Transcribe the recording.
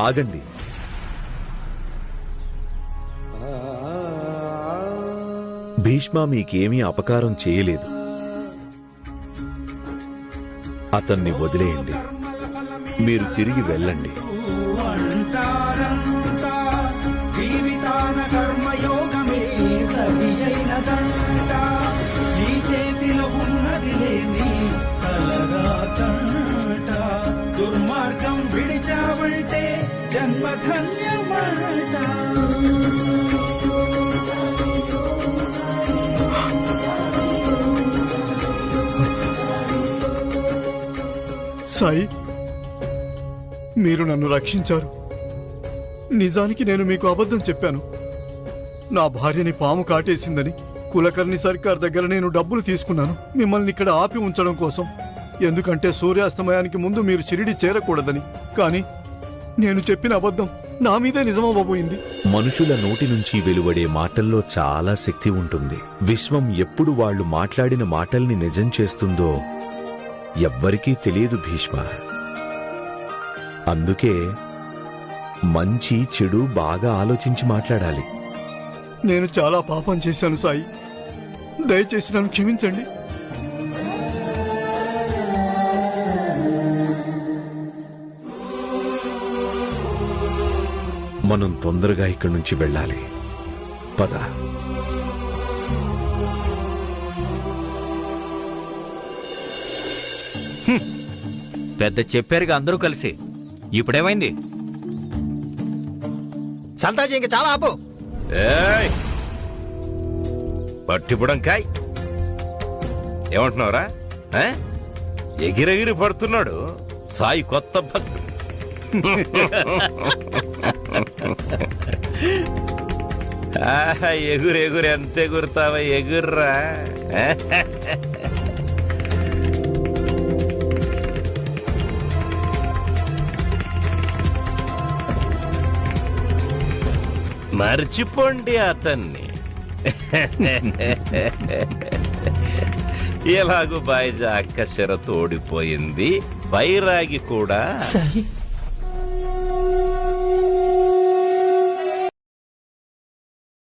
ఆగండి. భీష్మ మీకేమీ అపకారం చేయలేదు. అతన్ని వదిలేయండి. మీరు తిరిగి వెళ్ళండి. దుర్మార్గం విడిచావంటే జన్మధన్యమాట. సాయి, మీరు నన్ను రక్షించారు. నిజానికి నేను మీకు అబద్ధం చెప్పాను. నా భార్యని పాము కాటేసిందని కులకర్ణి సర్కార్ దగ్గర నేను డబ్బులు తీసుకున్నాను మిమ్మల్ని ఇక్కడ ఆపి ఉంచడం కోసం. ఎందుకంటే సూర్యాస్తమయానికి ముందు మీరు షిరిడి చేరకూడదని. కానీ నేను చెప్పిన అబద్ధం నా మీదే నిజమవ్వబోయింది. మనుషుల నోటి నుంచి వెలువడే మాటల్లో చాలా శక్తి ఉంటుంది. విశ్వం ఎప్పుడు వాళ్ళు మాట్లాడిన మాటల్ని నిజం చేస్తుందో ఎవ్వరికీ తెలియదు భీష్మ. అందుకే మంచి చెడు బాగా ఆలోచించి మాట్లాడాలి. నేను చాలా పాపం చేశాను సాయి, దయచేసి నన్ను క్షమించండి. మనం తొందరగా ఇక్కడి నుంచి వెళ్ళాలి. పద. పెద్ద చెప్పారుగా అందరూ కలిసి. ఇప్పుడేమైంది? సంతాజీ ఇంక చాలా ఆపు. పట్టిపుడంకాయ్ ఏమంటున్నావురా? ఎగిరెగిరి పడుతున్నాడు సాయి కొత్త భక్తుడు. ఎగురు ఎగురు ఎంత ఎగురుతావా? ఎగుర్రా. మర్చిపోండి అతన్ని. ఎలాగూ బాయిజా అక్క షరతు ఓడిపోయింది. బైరాగి కూడా